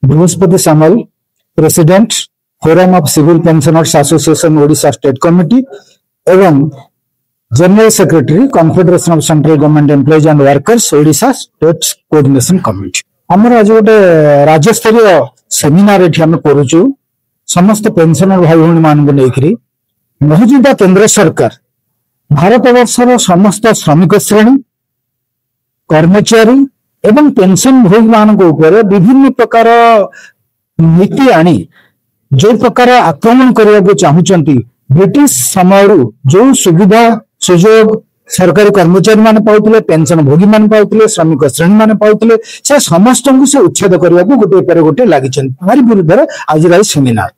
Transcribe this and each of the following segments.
Brihaspati Samal, president forum of civil pensioners association Odisha state committee एवं general secretary confederation of central government employees and workers Odisha state coordination committee. आमर आज गोटे राज्य स्तरीय seminar एठी हम करूछु समस्त पेंशनर भाई भौणी मान लेकरी मौजूदा केंद्र सरकार भारत वर्षर समस्त श्रमिक श्रेणी कर्मचारी एवं पेंशन भोगी मान विभिन्न प्रकार नीति आनी जो प्रकार आक्रमण करने को चाहूंगी ब्रिटिश समय जो सुविधा सुजोग सरकारी कर्मचारी मान पाउले पेंशन भोगी मान पाउले श्रमिक श्रेणी मान पाउले से समस्त को से उच्छेद करने को गोटे पर गोटे लगी विरुद्ध आज सेमिनार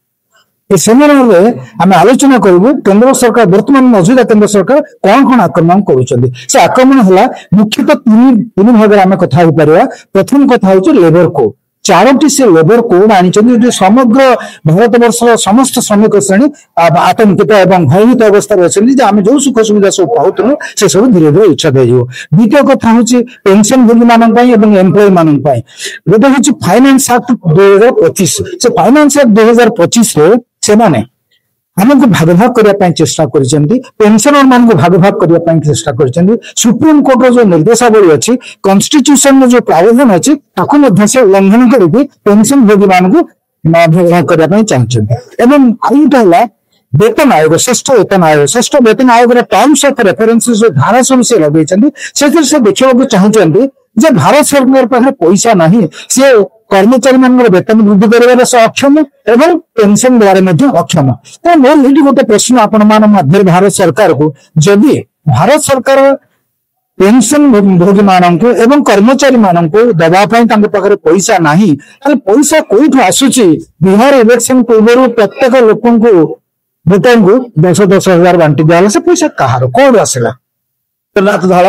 ए सेमिनार में आम आलोचना करूँ केंद्र सरकार वर्तमान मौजूदा केंद्र सरकार कौन कौन आक्रमण करुँच से आक्रमण है मुख्यतः तीन भाग में कथा हो पार। प्रथम कथा हूँ लेबर कोड चारोटी से लेबर कोड आनी समग्र भारत वर्ष समस्त श्रमिक श्रेणी आतंकित एवं भयभीत अवस्था अच्छे आम जो सुख सुविधा सब पाऊँ से सब धीरे धीरे उच्छेद हो। द्वितीय कथा हूँ पेंशन भोगी मान एम्प्लॉय मान गोटे हूँ फाइनेंस एक्ट 2025 से फाइनेंस एक्ट 2025 से माने हमको भाग भाग करने चेष्टा करिसेंती पेंशनर मान को भाग भाग करने चेष्टा करिसेंती। सुप्रीम कोर्ट रो जो निर्देशावली अच्छी कॉन्स्टिट्यूशन में जो प्रावधान अच्छी ताकू मध्य से उल्लंघन करके पेंशन भोगी मान को भाग भाग करने चाहते एवं आईटा वेतन आयोग श्रेष्ठ वेतन आयोग टर्म्स ऑफ रेफरेंसेस जो धारा सब से लगे से देखा चाहते जे भारत सरकार पाखे पैसा नहीं से कर्मचारी मान वेतन वृद्धि कर अक्षम एवं पेंशन द्वारा अक्षम। तो मोर ये गोटे प्रश्न आपण मध्य भारत सरकार को जदि भारत सरकार पेंशन भोगी मान एवं कर्मचारी मान दवापाई पैसा नहीं पैसा कौट आसूची बिहार इलेक्शन पूर्व प्रत्येक लोक भोटर को 10-10 हजार बांटी दिया से पैसा कहार कौन आसला धड़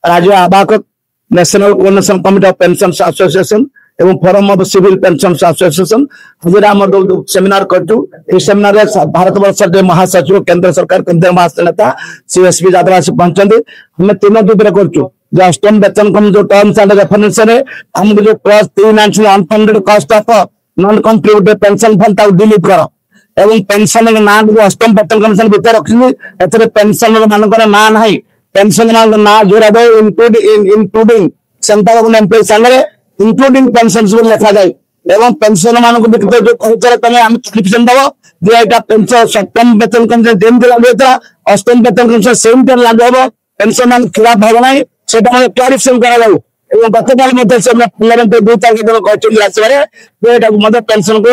राज्य आवाहक national coordination committee of pension association एवं forum of civil pension association आज आम सेमिनार कर सेमिनार भारत वर्ष महासचिव केंद्र सरकार केंद्र महाराष्ट्र नेता CSP यादव आस पहुंचते हमें तीन दुपर कर अष्टम वेतन कम जो टर्म्स एंड रेफरेंस हमको जो clause 3 unfunded cost of non contributed pension fund delete कर एवं पेंशन ना को अष्टम वेतन कमिशन भीतर रखी पेंशन मानकर ना ना पेंशन ना जोड़ा इंक्लूडिंग सेंट्रल एम्प्लॉय सामने इंक्लूडिंग पेंशन लिखा जाए एवं पेंशन मान को जो कहे तुम आम क्वालिफिकेशन दब जे यहाँ पेंशन सप्तम वेतन कमिशन जमी लागू होता अष्टम वेतन कमिशन सेम लागू हम पेंशन मान खिलाफ भाव ना से क्लारिफिकेशन कर गत काल पार्लियामेंट 2 तारीख दिन कहते राज्यसभा पेंशन को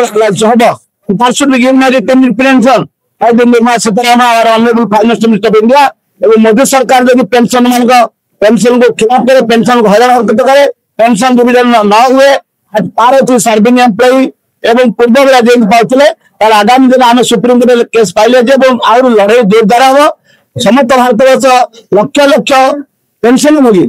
पेंशन निर्मला सीतारामन और honourable finance minister of India एवं मोदी सरकार जो पेंशन मान पेंशन को खिलाफ करे पेंशन को हजारों हरकत करे पेंशन डिविजन न हुए पार सर्विंग एम्प्लॉय एवं पूर्व बेला जेल पाते और आगामी दिन आम सुप्रीम कोर्ट केस पाइले लड़ाई जोरदार हम समस्त भारत वर्ष लक्ष लक्ष पेंशन भोगी